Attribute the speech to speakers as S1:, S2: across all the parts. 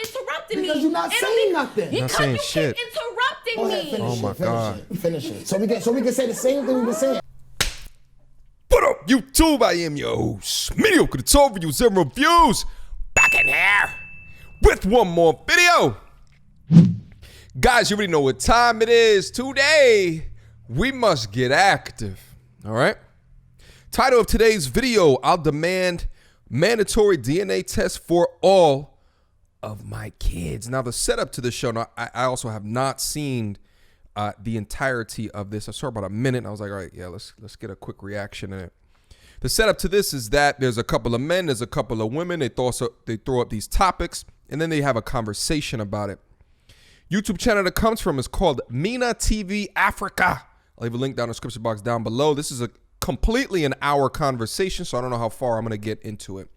S1: interrupting me.
S2: Because you're not saying nothing.
S1: Because
S3: saying
S1: you
S3: shit.
S1: keep interrupting me.
S3: Oh my God.
S2: Finish it. So we can say the same thing we've been saying.
S3: What up, YouTube? I am your host, Mediocre. It's over you, 0 views. Back in here with one more video. Guys, you already know what time it is. Today, we must get active. All right? Title of today's video, I'll demand mandatory DNA tests for all of my kids. Now, the setup to the show, now, I also have not seen the entirety of this. I saw about a minute, and I was like, all right, yeah, let's get a quick reaction in it. The setup to this is that there's a couple of men, there's a couple of women. They throw up these topics, and then they have a conversation about it. YouTube channel that comes from is called Mina TV Africa. I'll leave a link down in the description box down below. This is a completely an hour conversation, so I don't know how far I'm going to get into it.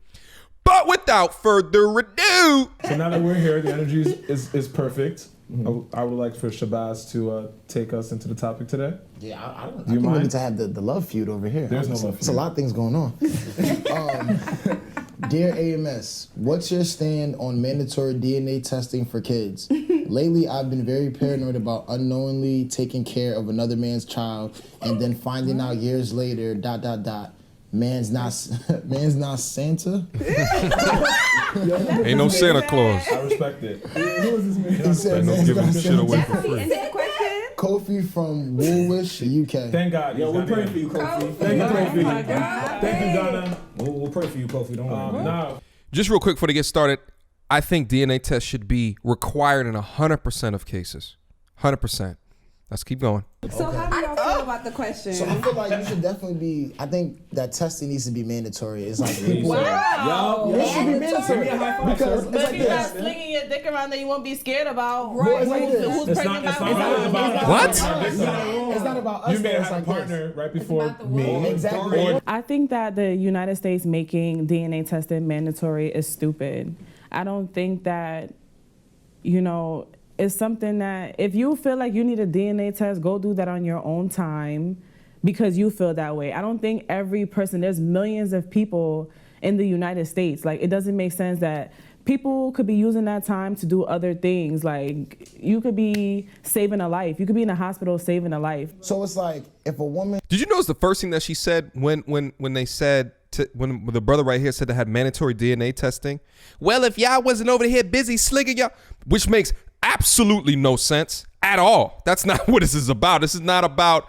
S3: But without further ado.
S4: So now that we're here, the energy is perfect. I would like for Shabazz to take us into the topic today.
S2: Yeah, I
S4: Do you mind?
S2: need to have the love feud over here.
S4: There's no love feud.
S2: It's a lot of things going on. Dear AMS, what's your stand on mandatory DNA testing for kids? Lately, I've been very paranoid about unknowingly taking care of another man's child and then finding out years later, ... Man's not Santa.
S3: Ain't no Santa Claus.
S4: I respect it.
S2: Who is this man? He said
S3: Ain't no
S2: man's
S3: giving
S2: not
S3: shit
S2: Santa.
S3: away for free.
S2: Kofi from Woolwich, UK.
S4: Thank God.
S5: Yo, we're praying for you, Kofi.
S4: Thank you, Kofi.
S5: Oh my God.
S4: Thank you, Donna.
S5: We'll pray for you, Kofi. Don't worry.
S4: Now,
S3: Just real quick before they get started, I think DNA tests should be required in 100% of cases. 100%. Let's keep going.
S6: So how do y'all feel about the question?
S2: So I feel like you should definitely be. I think that testing needs to be mandatory. It's like people.
S6: Wow.
S2: It should be mandatory because it's
S7: But
S2: like
S7: if you're not
S2: this.
S7: slinging your dick around, then you won't be scared about
S2: Right. It's like this.
S7: who's
S4: it's
S7: pregnant
S4: not
S7: by
S4: about
S3: What?
S2: It's not about us.
S4: You may
S2: though.
S4: have
S2: It's
S4: had a
S2: like
S4: partner
S2: this.
S4: right before
S6: about the
S4: me.
S6: world.
S2: Exactly.
S4: Or
S8: I think that the United States making DNA testing mandatory is stupid. I don't think that, it's something that if you feel like you need a DNA test, go do that on your own time because you feel that way. I don't think every person, there's millions of people in the United States. Like, it doesn't make sense that people could be using that time to do other things. Like, you could be saving a life. You could be in a hospital saving a life.
S2: So it's like if a woman.
S3: Did you notice the first thing that she said when they said when the brother right here said they had mandatory DNA testing? Well, if y'all wasn't over here busy slinging y'all, which makes absolutely no sense at all. That's not what this is about. This is not about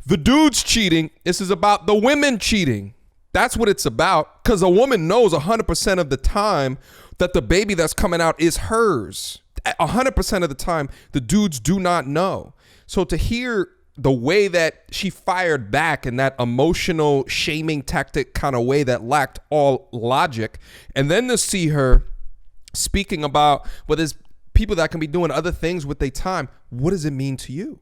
S3: the dudes cheating. This is about the women cheating. That's what it's about. Because a woman knows 100% of the time that the baby that's coming out is hers. 100% of the time, the dudes do not know. So to hear the way that she fired back in that emotional shaming tactic kind of way that lacked all logic, and then to see her speaking about, well, there's people that can be doing other things with their time. What does it mean to you?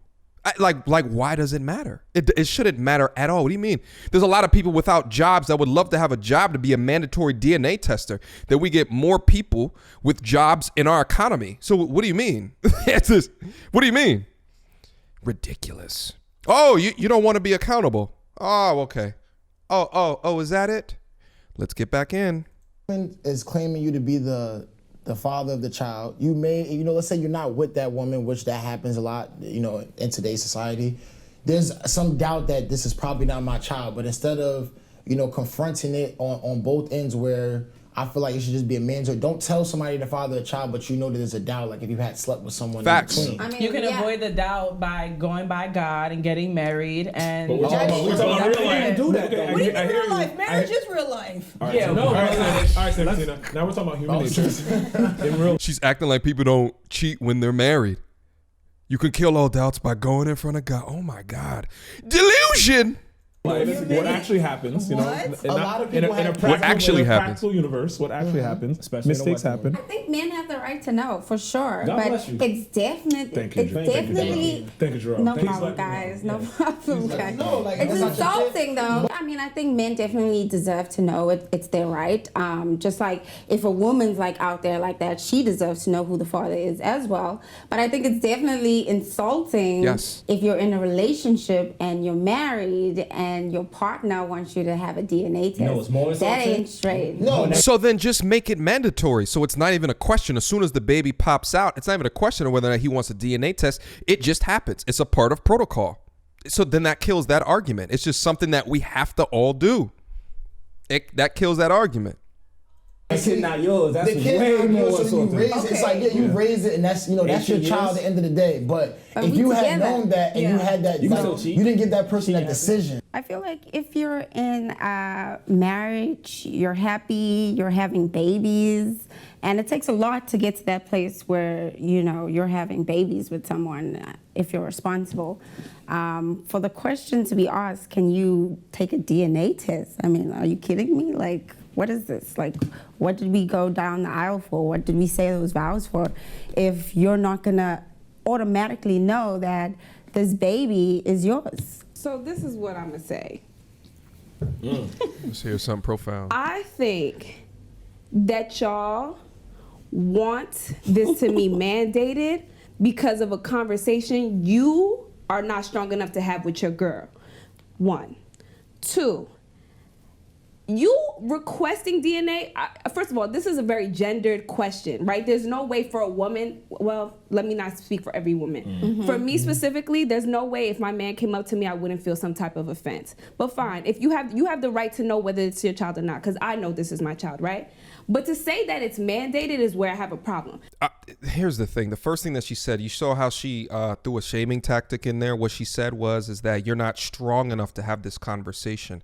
S3: Like, why does it matter? It shouldn't matter at all. What do you mean? There's a lot of people without jobs that would love to have a job to be a mandatory DNA tester, that we get more people with jobs in our economy. So what do you mean? What do you mean? Ridiculous. Oh, you don't want to be accountable. Oh, okay. Oh, is that it? Let's get back in.
S2: Is claiming you to be the father of the child. You may, let's say you're not with that woman, which that happens a lot, in today's society. There's some doubt that this is probably not my child, but instead of, confronting it on both ends where I feel like it should just be a mandatory. Don't tell somebody the father of the child, but that there's a doubt, like if you had slept with someone
S3: Facts.
S2: in between.
S6: I mean,
S7: You can avoid the doubt by going by God and getting married and.
S4: But we're talking about real life.
S5: do that, though.
S4: I
S5: What do you
S4: hear
S5: mean real
S4: you.
S5: life? Marriage is real life.
S4: All right,
S7: Yeah,
S4: so-
S7: no,
S4: all right,
S7: right.
S4: all right, Tina. Now we're talking about human nature. In real
S3: She's acting like people don't cheat when they're married. You can kill all doubts by going in front of God. Oh my God. Delusion.
S4: life, what actually happens,
S5: What?
S2: A lot of people
S4: in a
S2: have-
S4: practical,
S3: What actually
S4: in a
S3: happens.
S4: practical universe, what actually happens,
S5: Especially in the
S4: mistakes
S5: West
S4: happen.
S6: I think men have the right to know for sure,
S5: God
S6: but
S5: bless you.
S6: it's definitely,
S4: Thank you,
S6: it's
S4: Jerome.
S6: definitely.
S4: Thank you, Jerome.
S6: No
S4: Thank you.
S6: problem, guys. No problem, guys.
S2: no, like,
S6: It's
S2: that's not your
S6: insulting, though. I mean, I think men definitely deserve to know it. It's their right. Just like if a woman's like out there like that, she deserves to know who the father is as well. But I think it's definitely insulting
S3: Yes.
S6: if you're in a relationship and you're married and and your partner wants you to have a DNA test.
S5: No, it's more
S6: that
S5: insulting.
S6: ain't straight.
S2: No,
S3: So then just make it mandatory. So it's not even a question. As soon as the baby pops out, it's not even a question of whether or not he wants a DNA test. It just happens. It's a part of protocol. So then that kills that argument. It's just something that we have to all do. That kills that argument.
S5: That kid not yours. That's
S2: the kid
S5: way
S2: not
S5: more
S2: yours, so you
S5: insulting.
S2: raise it. It's like, yeah, you raise it, and that's that's your
S5: 18
S2: child at
S5: years.
S2: the end of the day. But
S6: But
S2: if
S6: we
S2: you had
S6: together.
S2: known that and you had that,
S5: You can
S2: like,
S5: still cheat.
S2: you didn't give that person that decision.
S6: I feel like if you're in a marriage, you're happy, you're having babies, and it takes a lot to get to that place where, you're having babies with someone if you're responsible. For the question to be asked, can you take a DNA test? I mean, are you kidding me? Like, what is this? Like, what did we go down the aisle for? What did we say those vows for? If you're not gonna automatically know that this baby is yours.
S1: So this is what I'm gonna say.
S3: Let's hear something profound.
S1: I think that y'all want this to be mandated because of a conversation you are not strong enough to have with your girl. 1. 2. You requesting DNA, first of all, this is a very gendered question, right? There's no way for a woman, well, let me not speak for every woman. For me specifically, there's no way if my man came up to me, I wouldn't feel some type of offense. But fine, if you have the right to know whether it's your child or not, because I know this is my child, right? But to say that it's mandated is where I have a problem.
S3: Here's the thing. The first thing that she said, you saw how she threw a shaming tactic in there. What she said is that you're not strong enough to have this conversation.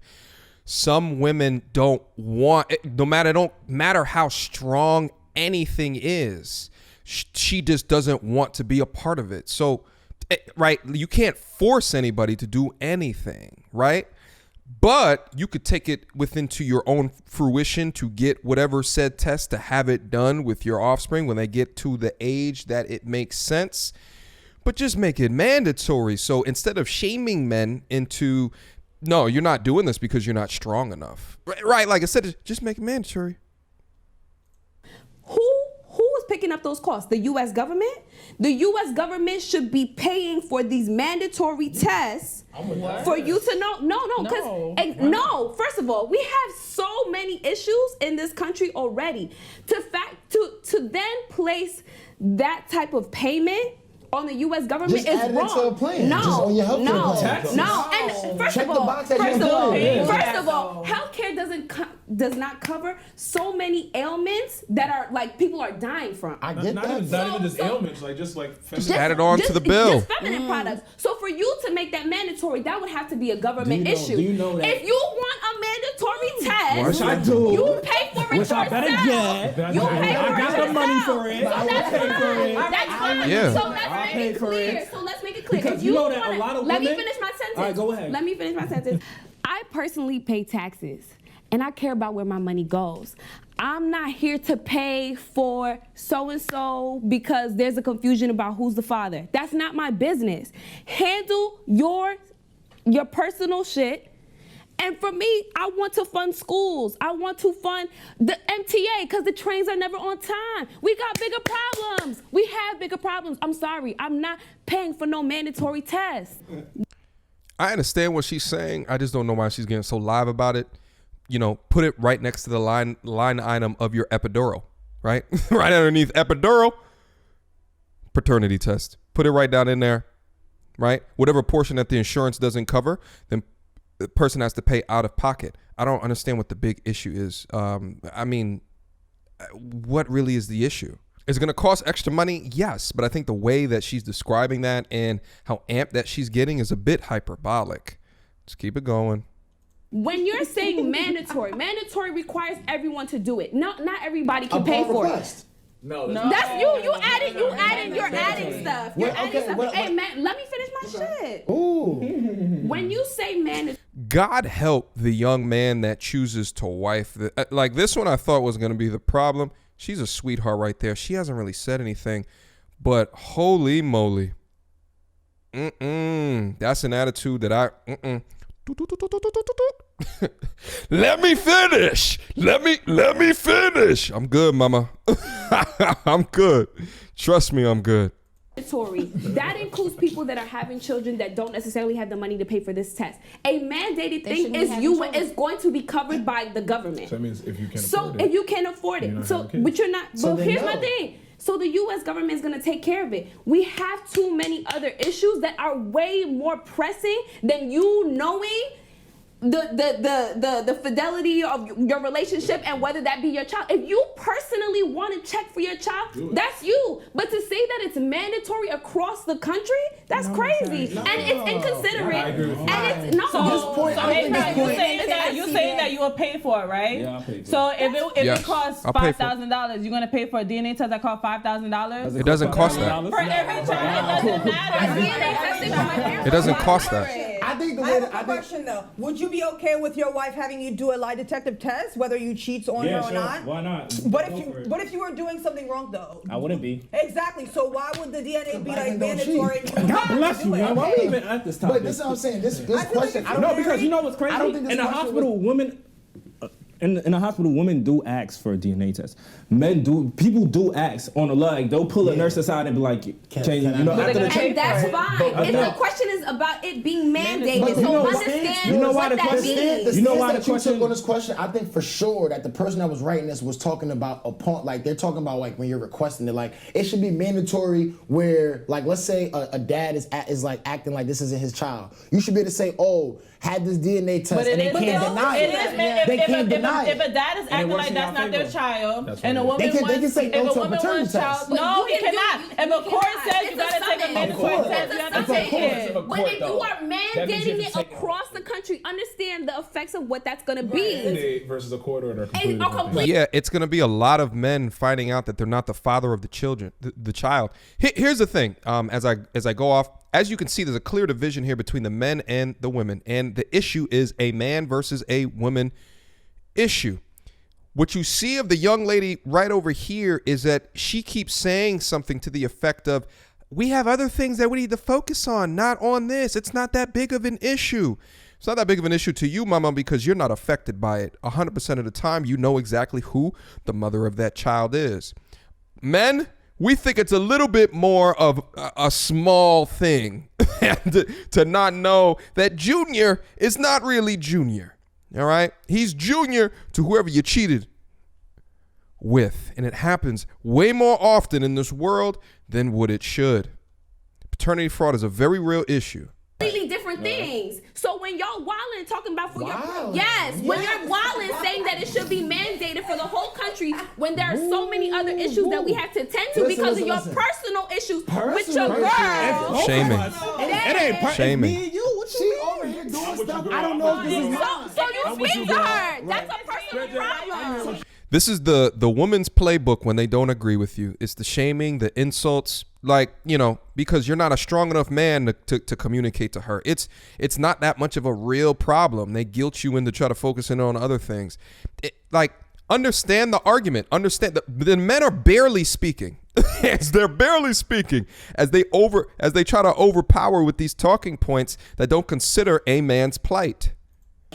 S3: Some women don't want, no matter how strong anything is, she just doesn't want to be a part of it. So, right, you can't force anybody to do anything, right? But you could take it to your own fruition to get whatever said test to have it done with your offspring when they get to the age that it makes sense. But just make it mandatory. So instead of shaming men into, no, you're not doing this because you're not strong enough. Right? Like I said, just make it mandatory.
S1: Who is picking up those costs? The U.S. government? The U.S. government should be paying for these mandatory tests for you to know. No, because no. First of all, we have so many issues in this country already. To then place that type of payment on the U.S. government
S2: Just
S1: is
S2: add it
S1: wrong.
S2: into a plan.
S1: No,
S2: Just on your healthcare
S1: no,
S2: plan.
S1: no. And first
S2: Check
S1: of
S2: the
S1: all,
S2: box that you're
S1: first of all, healthcare does not cover so many ailments that are like people are dying from.
S2: I get
S4: Not
S2: that.
S4: even just ailments,
S3: Just add it on to the bill.
S1: Just feminine products. So for you to make that mandatory, that would have to be a government issue.
S5: Do you know that?
S1: If you want a mandatory test,
S5: Wish I do.
S1: you pay for it
S5: Which I better
S1: yourself.
S5: get.
S1: You pay for
S5: I
S1: it
S5: got the
S1: yourself.
S5: money for it.
S1: So
S5: I will
S1: that's
S5: pay for
S1: fine.
S5: it.
S1: That's fine.
S3: Yeah.
S1: So let's
S5: I'll
S1: make
S5: pay
S1: it
S5: for
S1: clear.
S5: it.
S1: So let's make it clear.
S5: Because
S1: If
S5: you
S1: you
S5: know that
S1: wanna,
S5: a lot of
S1: let me
S5: women-
S1: finish my sentence.
S5: All right, go ahead.
S1: Let me finish my sentence. I personally pay taxes, and I care about where my money goes. I'm not here to pay for so-and-so because there's a confusion about who's the father. That's not my business. Handle your personal shit. And for me, I want to fund schools. I want to fund the MTA because the trains are never on time. We got bigger problems. We have bigger problems. I'm sorry. I'm not paying for no mandatory tests.
S3: I understand what she's saying. I just don't know why she's getting so live about it. Put it right next to the line item of your epidural, right? Right underneath epidural, paternity test. Put it right down in there, right? Whatever portion that the insurance doesn't cover, then the person has to pay out of pocket. I don't understand what the big issue is. What really is the issue? Is it going to cost extra money? Yes, but I think the way that she's describing that and how amped that she's getting is a bit hyperbolic. Just keep it going.
S1: When you're saying mandatory requires everyone to do it. Not everybody can pay
S2: Upon
S1: for
S2: request.
S1: it.
S5: No.
S1: That's you. You're adding stuff. You're adding stuff. Hey, man, let me finish my shit.
S2: Ooh.
S1: When you say mandatory,
S3: God help the young man that chooses to wife. Like this one I thought was going to be the problem. She's a sweetheart right there. She hasn't really said anything, but holy moly. That's an attitude that Let me finish. Let me finish. I'm good, mama. I'm good. Trust me, I'm good.
S1: That includes people that are having children that don't necessarily have the money to pay for this test. A mandated thing is going to be covered by the government.
S4: So that means if you can't
S1: So
S4: afford it.
S1: if you can't afford it, but you're not.
S2: So
S1: But
S2: then
S1: here's
S2: no.
S1: my thing. So the U.S. government is going to take care of it. We have too many other issues that are way more pressing than you knowing the fidelity of your relationship and whether that be your child. If you personally want to check for your child, that's you. But to say that it's mandatory across the country, that's crazy. And it's inconsiderate.
S4: I agree with you.
S1: And it's no.
S2: This point, I don't think this point.
S7: You saying that you will pay for it, right?
S5: Yeah, I'll pay for it.
S7: So if
S3: Yes,
S7: it costs
S3: I'll pay for it.
S7: $5,000, you're gonna pay for a DNA test that costs $5,000
S3: It doesn't cost that.
S7: for every child. It doesn't matter.
S3: It doesn't cost that.
S2: I think the
S9: I
S2: way
S9: have
S2: that
S9: a
S2: I think.
S9: question though. Would you be okay with your wife having you do a lie detector test, whether you cheat on her
S5: Yeah,
S9: or
S5: sure.
S9: not?
S5: Why not?
S9: But
S5: Go
S9: if
S5: for it.
S9: you were doing something wrong though?
S5: I wouldn't be.
S9: Exactly. So why would the DNA be like
S2: men don't
S9: mandatory?
S2: cheat.
S9: And you
S5: God bless you, man. Why are we even at this topic?
S2: But this is what I'm saying. This
S9: feel like
S2: question.
S9: it's
S2: I don't
S5: No,
S2: think-
S5: because you know what's crazy?
S2: I don't think this
S5: in the
S2: question
S5: hospital, women. In the hospital, women do ask for a DNA test. People do ask on the leg. They'll pull a nurse aside and be like, "Can you know?"
S2: But
S5: After the check,
S1: And that's fine. If the question is about it being mandated,
S2: you know
S1: so
S2: what-
S1: understand
S5: you know why
S1: what
S5: the
S1: that
S5: question-
S1: means.
S5: You know why
S2: stance
S5: the
S2: that you
S5: question-
S2: took on this question? I think for sure that the person that was writing this was talking about like they're talking about like when you're requesting it, like it should be mandatory where like let's say a dad is like acting like this isn't his child. You should be able to say, oh, had this DNA test,
S7: But
S2: and
S7: it
S2: they
S7: is,
S2: can't deny it. They can't deny
S7: if
S2: it.
S7: a dad is acting
S5: works
S7: like
S5: in
S7: that's
S5: your
S7: not their
S5: favor.
S7: child,
S4: That's
S7: and a
S4: right.
S7: woman
S2: They can
S7: wants,
S2: say
S7: if
S2: no
S7: a
S2: to a
S7: woman
S2: paternity
S7: wants
S2: test.
S7: child,
S1: But
S7: no,
S1: you
S7: he
S1: can do-
S7: cannot.
S1: you
S7: If a court
S1: cannot.
S7: says you
S1: It's
S7: gotta take a
S1: assumption.
S7: mandatory
S2: Of course.
S7: test, you have to
S1: It's
S7: take
S1: assumption.
S7: it.
S1: But if you are mandating it across the country, understand the effects of what that's going to be.
S4: Mandate versus a court order are completely
S1: And-
S4: different things.
S3: Yeah, it's going to be a lot of men finding out that they're not the father of the children, the child. Here's the thing. As I go off, as you can see, there's a clear division here between the men and the women, and the issue is a man versus a woman issue. What you see of the young lady right over here is that she keeps saying something to the effect of, we have other things that we need to focus on, not on this. It's not that big of an issue. It's not that big of an issue to you, mama, because you're not affected by it. 100% of the time, you know exactly who the mother of that child is. Men, we think it's a little bit more of a small thing to not know that Junior is not really Junior. All right? He's Junior to whoever you cheated with. And it happens way more often in this world than what it should. Paternity fraud is a very real issue.
S1: Completely different things. So when y'all wildin' talking about for your
S2: Wildin'.
S1: when you're wildin' saying that it should be mandated for the whole country, when there are so many other issues that we have to attend to because of your personal issues with your girl.
S3: Shaming.
S5: It ain't
S3: Shaming.
S5: Me and you. What you
S2: She over here doing stuff. I don't know if this is
S1: So you speak to her. That's a personal problem.
S3: This is the woman's playbook when they don't agree with you. It's the shaming, the insults, like, you know, because you're not a strong enough man to communicate to her. It's not that much of a real problem. They guilt you into try to focus in on other things. Understand the argument. Understand that the men are barely speaking. They're barely speaking as they try to overpower with these talking points that don't consider a man's plight.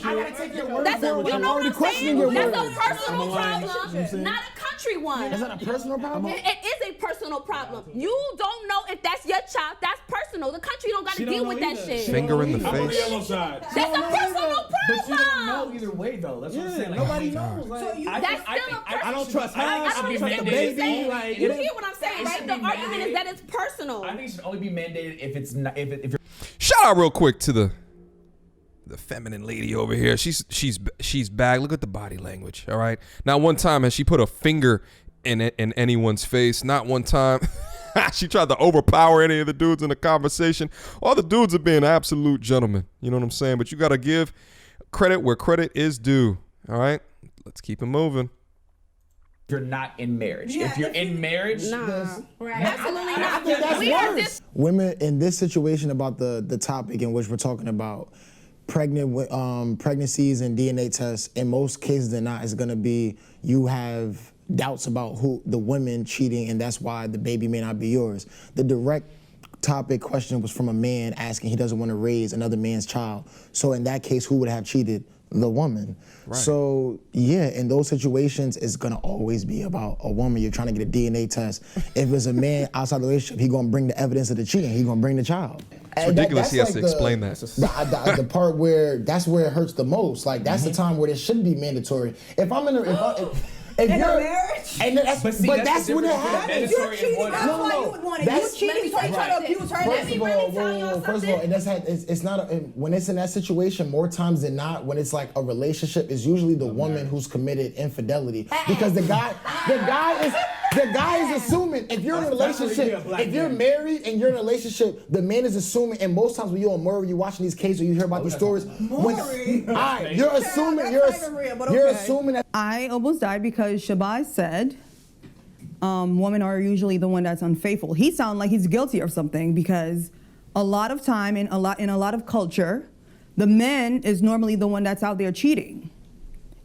S2: I gotta take your word
S1: That's
S2: for
S1: a,
S2: it.
S1: you
S2: I'm
S1: know what
S2: already
S1: I'm
S2: questioning
S1: saying?
S2: your
S1: That's
S2: word.
S1: a personal problem, not a country one.
S2: Is that a personal problem?
S1: It is a personal problem. You don't know if that's your child. That's personal. The country don't got to deal with that shit.
S3: Finger in the
S5: I'm on the
S3: face.
S5: yellow side.
S1: That's a personal
S10: But you don't know
S1: problem.
S10: either way, though. That's what I'm
S5: Yeah,
S10: saying. Like,
S5: nobody knows.
S10: Like,
S9: So you-
S1: That's still a personal.
S5: I don't trust her.
S1: I
S5: I
S1: don't
S5: don't trust
S1: understand
S5: the
S1: what you're
S5: baby.
S1: saying.
S5: Like,
S1: You
S5: it-
S1: hear what I'm saying, right? The argument is that it's personal.
S10: I think it should only be mandated if it's not if you're
S3: Shout out real quick to the feminine lady over here. She's back. Look at the body language. All right. Not one time has she put a finger in anyone's face. Not one time. She tried to overpower any of the dudes in the conversation. All the dudes are being absolute gentlemen. You know what I'm saying? But you got to give credit where credit is due. All right. Let's keep it moving.
S10: not in marriage.
S9: Yeah,
S10: if you're
S9: if
S10: in marriage,
S1: Absolutely
S2: I
S1: not.
S2: think that's
S1: We are
S2: worse. Women in this situation about the topic in which we're talking about, pregnancies and DNA tests, in most cases than not, is going to be you have doubts about who the women cheating, and that's why the baby may not be yours. The direct topic question was from a man asking he doesn't want to raise another man's child. So in that case, who would have cheated? the woman.
S3: Right.
S2: So yeah, in those situations, it's gonna always be about a woman. You're trying to get a DNA test. If it's a man outside the relationship, he gonna bring the evidence of the cheating. He gonna bring the child.
S3: It's ridiculous he has to explain that.
S2: The part where that's where it hurts the most. Like that's the time where it shouldn't be mandatory. If I'm in a if
S9: In a
S2: you're
S9: marriage?
S2: and that's,
S10: But see,
S2: but
S10: that's
S2: that's
S10: the
S2: when it
S10: difference between
S2: happens.
S9: You're
S10: mandatory
S9: cheating.
S10: and
S9: That's
S2: No,
S9: why
S2: no,
S9: you would want it.
S2: that's-
S9: You're cheating, so you try to accuse her.
S2: First of all, and it's not when it's in that situation. More times than not, when it's like a relationship, it's usually the woman who's committed infidelity because the guy is assuming if you're in a relationship, if you're married and you're in a relationship, the man is assuming. And most times when you're on Maury, you're watching these cases or you hear about these stories. You're assuming you're assuming that.
S9: I almost died because Shabazz said women are usually the one that's unfaithful. He sounds like he's guilty of something because a lot of time in a lot of culture, the man is normally the one that's out there cheating.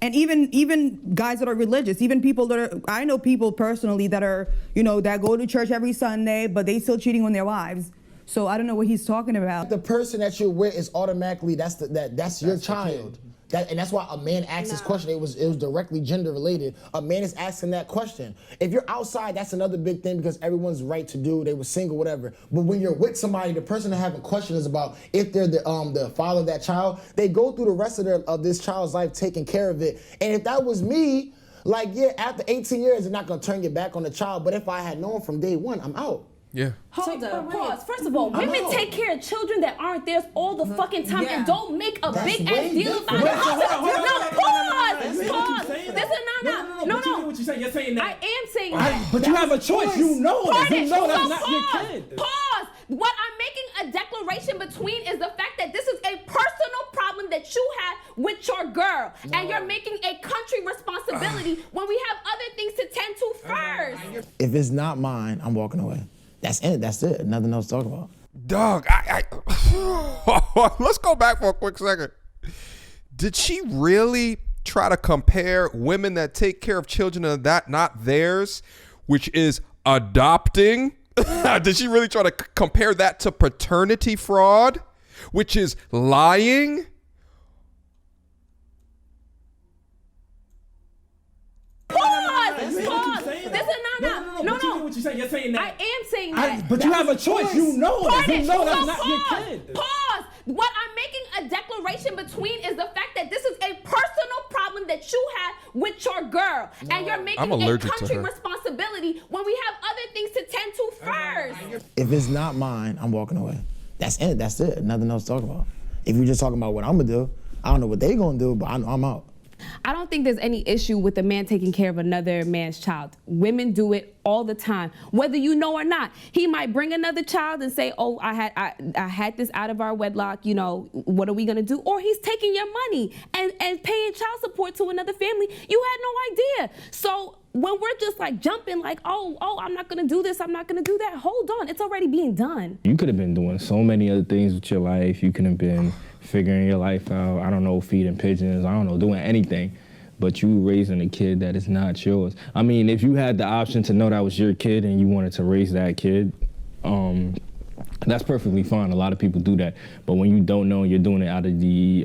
S9: And even guys that are religious, even people that are, I know people personally that are, that go to church every Sunday, but they still cheating on their wives. So I don't know what he's talking about.
S2: The person that you're with is automatically that's your child. And that's why a man asked this question. It was directly gender related. A man is asking that question. If you're outside, that's another big thing because everyone's right to do. They were single, whatever. But when you're with somebody, the person that having questions about if they're the father of that child, they go through the rest of this child's life taking care of it. And if that was me, like after 18 years, they're not gonna turn your back on the child. But if I had known from day one, I'm out.
S3: Yeah.
S1: Hold up, pause. First of all, women take care of children that aren't theirs all the fucking time and don't make a big ass deal about it. Pause. This is no.
S5: What you saying? You're saying that.
S1: I am saying that.
S5: But you have a choice. You know that. You know that's not your
S1: Pause.
S5: kid.
S1: Pause. What I'm making a declaration between is the fact that this is a personal problem that you have with your girl, and you're making a country responsibility when we have other things to tend to first.
S2: If it's not mine, I'm walking away. That's it. That's it. Nothing else to talk about.
S3: Dog, let's go back for a quick second. Did she really try to compare women that take care of children that not theirs, which is adopting? Did she really try to compare that to paternity fraud, which is lying?
S1: Pause. This is no.
S5: What you saying? You're saying that.
S1: I am saying that.
S5: But you have a choice. You know that. You know that's not your
S1: Pause.
S5: kid.
S1: Pause. What I'm making a declaration between is the fact that this is a personal problem that you have with your girl, and you're making a country responsibility when we have other things to tend to first.
S2: If it's not mine, I'm walking away. That's it. That's it. Nothing else to talk about. If you're just talking about what I'm gonna do, I don't know what they gonna do, but I know I'm out.
S1: I don't think there's any issue with a man taking care of another man's child. Women do it all the time, whether you know or not. He might bring another child and say, "Oh, I had this out of our wedlock. What are we gonna do?" Or he's taking your money and paying child support to another family. You had no idea. So when we're just like jumping, like, "Oh, I'm not gonna do this. I'm not gonna do that." Hold on, it's already being done.
S5: You could have been doing so many other things with your life. You could have been figuring your life out. I don't know, feeding pigeons. I don't know, doing anything. But you raising a kid that is not yours. I mean, if you had the option to know that was your kid and you wanted to raise that kid, that's perfectly fine. A lot of people do that. But when you don't know, you're doing it out of the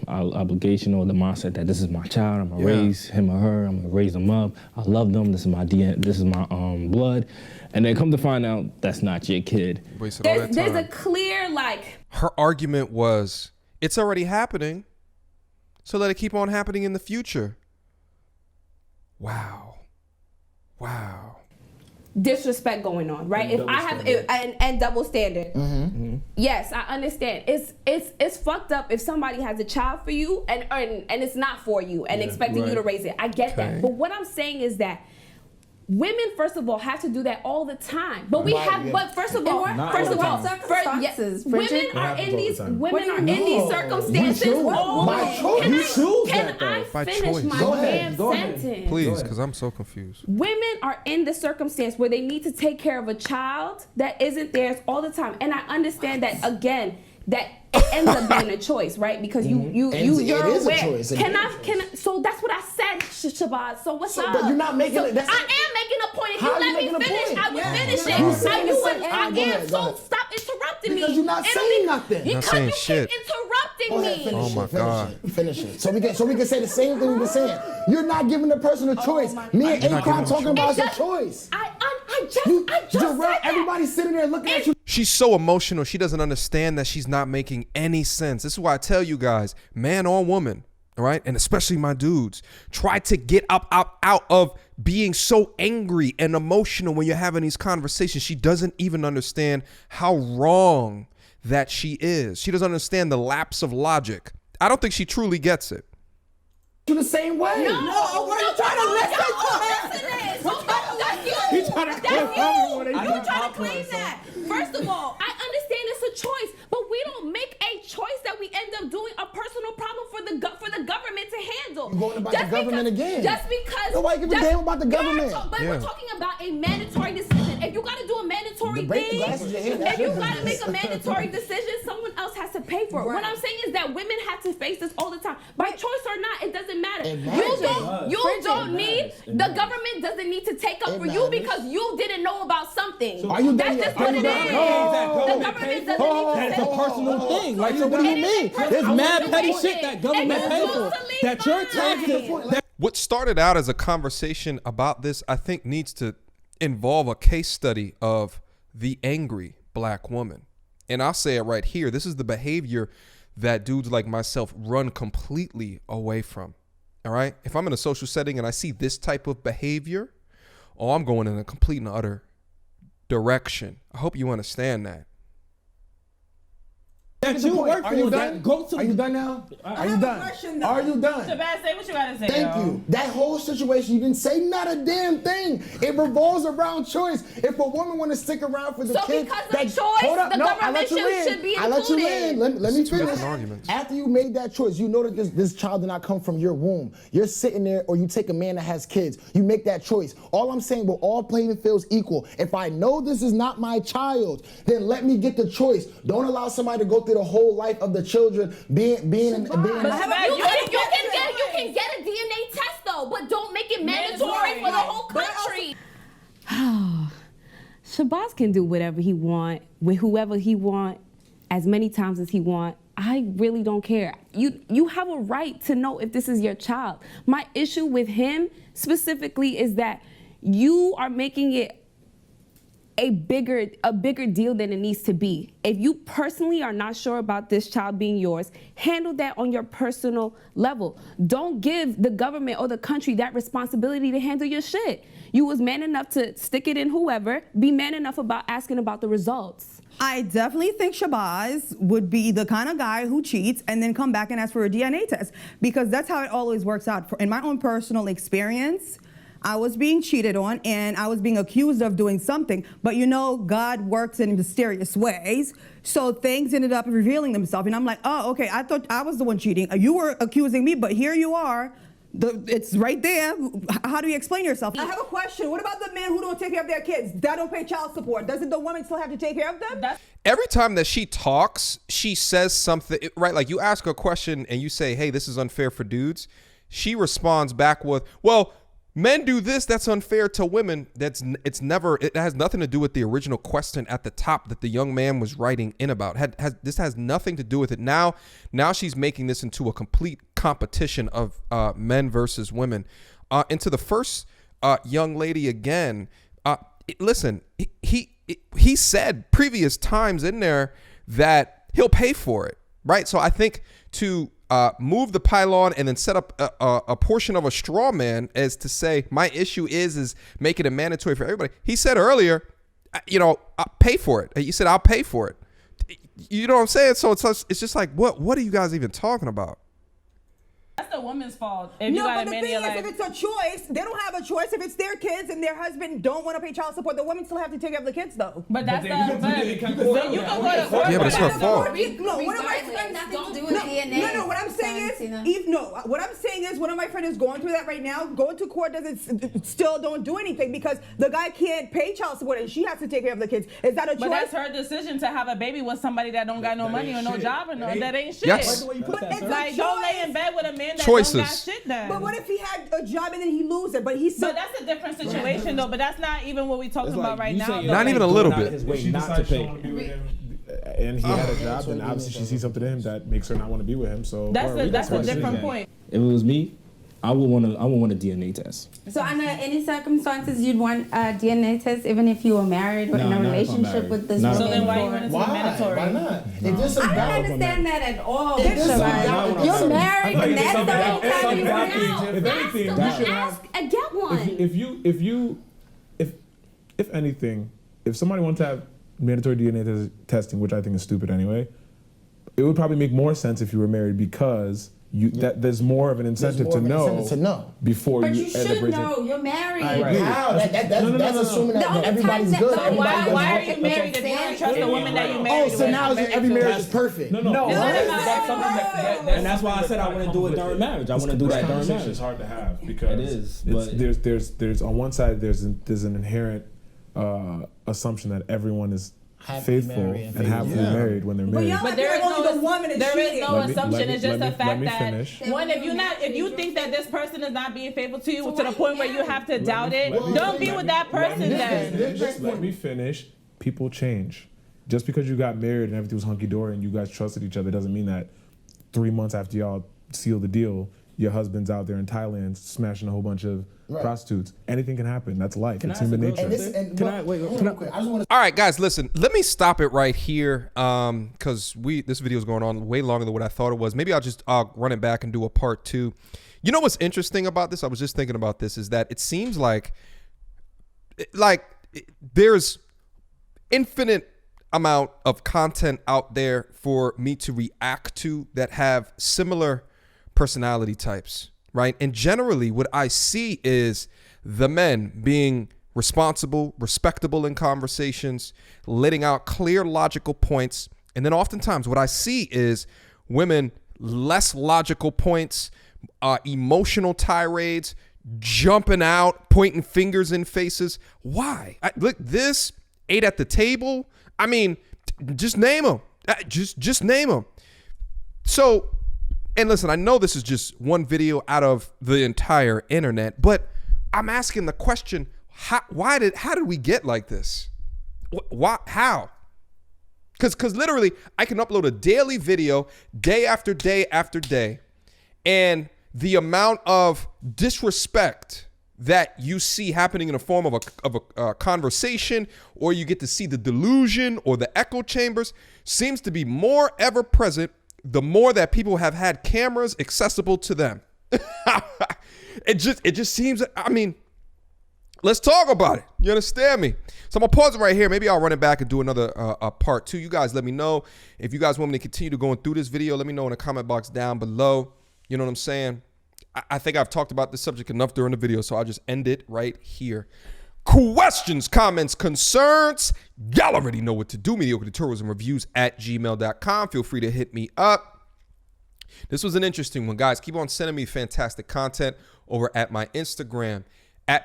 S5: obligation or the mindset that this is my child. I'm gonna raise him or her. I'm gonna raise them up. I love them. This is my DNA. This is my blood. And then come to find out that's not your kid.
S3: Wasted all that time.
S1: There's a clear
S3: Her argument was, it's already happening, so let it keep on happening in the future. Wow.
S1: disrespect going on, right? If I have and double standard. Yes, I understand. It's fucked up if somebody has a child for you and it's not for you and expecting you to raise it. I get that. But what I'm saying is that women, first of all, have to do that all the time. But we have, but first of all, women are in these circumstances. Can I finish my damn sentence?
S3: Please, because I'm so confused.
S1: Women are in the circumstance where they need to take care of a child that isn't theirs all the time, and I understand that again. That it ends up being a choice, right? Because you're aware. So that's what I said, Shabazz. So what's up?
S2: But you're not making it.
S1: I am making a point. If you let me finish, I would finish it. So stop interrupting me.
S2: Because you're not saying nothing.
S1: Because you keep interrupting interrupting me.
S2: Finish
S3: Oh my God.
S2: Finish it. So we can say the same thing we were saying. You're not giving the person a choice. Me and Akon talking about a choice.
S1: I just said that.
S2: Everybody's sitting there looking at you.
S3: She's so emotional. She doesn't understand that she's not making any sense. This is why I tell you guys, man or woman, all right, and especially my dudes, try to get out of being so angry and emotional when you're having these conversations. She doesn't even understand how wrong that she is. She doesn't understand the lapse of logic. I don't think she truly gets it.
S2: You the same way.
S1: No, what are you trying to listen to? He's trying to claim that. First of all, I understand it's a choice, but we don't make a choice that we end up doing a personal problem for the government to handle.
S2: You're going about the government again.
S1: Just because.
S2: Nobody give a damn about the government.
S1: But we're talking about a mandatory decision. If you got to do a mandatory thing, if you got to make a mandatory decision, someone else has to pay for it. What I'm saying is that women have to face this all the time. By choice or not, it doesn't matter. You don't need, the government doesn't need to take up for you because you didn't know about something. That's just what it is. The government doesn't need to
S11: That's a personal thing. Like, so what do you mean? There's mad petty shit that government pays for. That your taxes.
S3: What started out as a conversation about this, I think, needs to involve a case study of the angry black woman. And I'll say it right here. This is the behavior that dudes like myself run completely away from. All right? If I'm in a social setting and I see this type of behavior, I'm going in a complete and utter direction. I hope you understand that.
S11: That you work for. That go to.
S2: Are you done now? Are you done? Are you done?
S7: Shabazz, say what you gotta say.
S2: Thank you. That whole situation, you didn't say not a damn thing. It revolves around choice. If a woman want to stick around for the kid,
S1: because of choice, the government should be included.
S2: I let you in. Let me finish. After you made that choice, you know that this child did not come from your womb. You're sitting there, or you take a man that has kids. You make that choice. All I'm saying, we're all playing fields equal. If I know this is not my child, then let me get the choice. Don't allow somebody to go through the whole life of the children being. You can
S1: get a DNA test though, but don't make it mandatory for the whole country. Shabazz can do whatever he want with whoever he want, as many times as he want. I really don't care. You have a right to know if this is your child. My issue with him specifically is that you are making it a bigger deal than it needs to be. If you personally are not sure about this child being yours, handle that on your personal level. Don't give the government or the country that responsibility to handle your shit. You was man enough to stick it in whoever, be man enough about asking about the results.
S9: I definitely think Shabazz would be the kind of guy who cheats and then come back and ask for a DNA test, because that's how it always works out. In my own personal experience, I was being cheated on and I was being accused of doing something, but you know, God works in mysterious ways. So things ended up revealing themselves, and I'm like, oh, okay, I thought I was the one cheating. You were accusing me, but here you are. It's right there. How do you explain yourself? I have a question. What about the men who don't take care of their kids? That don't pay child support. Doesn't the woman still have to take care of them?
S3: Every time that she talks, she says something, right? Like you ask her a question and you say, hey, this is unfair for dudes. She responds back with, well, men do this, that's unfair to women. It has nothing to do with the original question at the top that the young man was writing in about. This has nothing to do with it. Now she's making this into a complete competition of men versus women. And to the first young lady again, listen, he said previous times in there that he'll pay for it, right? So I think to move the pylon and then set up a portion of a straw man as to say my issue is making it mandatory for everybody. He said earlier, I'll pay for it. He said I'll pay for it. You know what I'm saying? So it's just like what are you guys even talking about?
S7: That's the woman's fault. If you got
S9: but the thing is, if it's a choice, they don't have a choice. If it's their kids and their husband don't want to pay child support, the woman still have to take care of the kids, though.
S7: But that's then you can go to court.
S3: Yeah, but it's her fault.
S6: No, what am I nothing to do with DNA.
S9: No, what I'm saying is, what I'm saying is, one of my friends is going through that right now. Going to court don't do anything because the guy can't pay child support and she has to take care of the kids. Is that a choice?
S7: But that's her decision to have a baby with somebody that don't got no money or no job or no. That ain't shit.
S3: Yes.
S7: Like don't lay in bed with a man that
S3: Choices.
S7: don't got shit done.
S9: But what if he had a job and then he loses it? But
S7: that's a different situation though. But that's not even what we're talking about right now.
S3: Not even a little bit.
S4: If she decides she don't want to be with him and he had a job, then obviously she sees something in him that makes her not want to be with him. So
S7: That's a different point.
S5: If it was me, I would want a DNA test.
S6: So under any circumstances, you'd want a DNA test, even if you were married or in a relationship with this woman.
S7: So then why you want it to be mandatory?
S2: Why not? If there's some
S6: I
S2: doubt,
S6: don't understand that at all.
S2: You're
S6: married, and that's the only time you want out.
S4: If anything, you should have.
S1: Get one.
S4: If anything, if somebody wants to have mandatory DNA testing, which I think is stupid anyway, it would probably make more sense if you were married because there's more of an incentive to know before
S6: but
S4: you
S6: you
S4: end up
S6: should
S4: raising.
S6: know. You're married.
S2: How? That's assuming that everybody's good.
S7: Why are you married if you don't trust the woman that you married?
S2: Oh, so now every marriage is perfect.
S5: No. That's something and that's why I said I want to do it during marriage. I want to do that during marriage.
S4: It's hard to have because
S5: it is. But
S4: there's on one side there's an inherent assumption that everyone is faithful and happily married when they're married.
S7: But there is no assumption. It's just a fact that if you think that this person is not being faithful to you to the point where you have to doubt it, don't be with that person then.
S4: Let me finish. People change. Just because you got married and everything was hunky dory and you guys trusted each other doesn't mean that 3 months after y'all seal the deal, your husband's out there in Thailand smashing a whole bunch of prostitutes. Anything can happen. That's life. It's human nature.
S3: All right, guys, listen. Let me stop it right here because this video is going on way longer than what I thought it was. Maybe I'll run it back and do a part 2. You know what's interesting about this? I was just thinking about this. Is that it seems like there's infinite amount of content out there for me to react to that have similar personality types, right? And generally what I see is the men being responsible, respectable in conversations, letting out clear logical points. And then oftentimes what I see is women, less logical points, emotional tirades, jumping out, pointing fingers in faces. Why? Look, this ate at the table. I mean, just name them. Just name them. So, and listen, I know this is just one video out of the entire internet, but I'm asking the question, how did we get like this? Why? How? Because literally, I can upload a daily video day after day after day, and the amount of disrespect that you see happening in the form of a conversation, or you get to see the delusion or the echo chambers, seems to be more ever present the more that people have had cameras accessible to them. It just seems, I mean, let's talk about it. You understand me? So I'm gonna pause it right here. Maybe I'll run it back and do another part 2. You guys let me know. If you guys want me to continue to going through this video, let me know in the comment box down below. You know what I'm saying? I think I've talked about this subject enough during the video, so I'll just end it right here. Questions, comments, concerns, y'all already know what to do. Mediocre tutorials and reviews @gmail.com. Feel free to hit me up. This was an interesting one, guys. Keep on sending me fantastic content over at my Instagram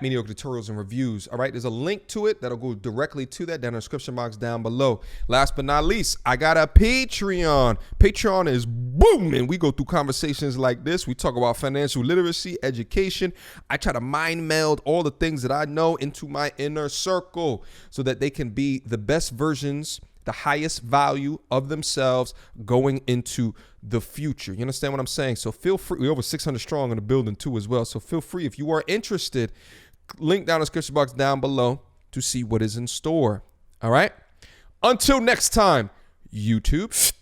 S3: @Mediocre tutorials and reviews. All right, there's a link to it that'll go directly to that down in the description box down below. Last but not least, I got a Patreon. Patreon is booming. We go through conversations like this. We talk about financial literacy, education. I try to mind meld all the things that I know into my inner circle so that they can be the best versions, the highest value of themselves going into the future. You understand what I'm saying? So feel free. We're over 600 strong in the building too as well. So feel free, if you are interested, link down in the description box down below to see what is in store. All right. Until next time, YouTube.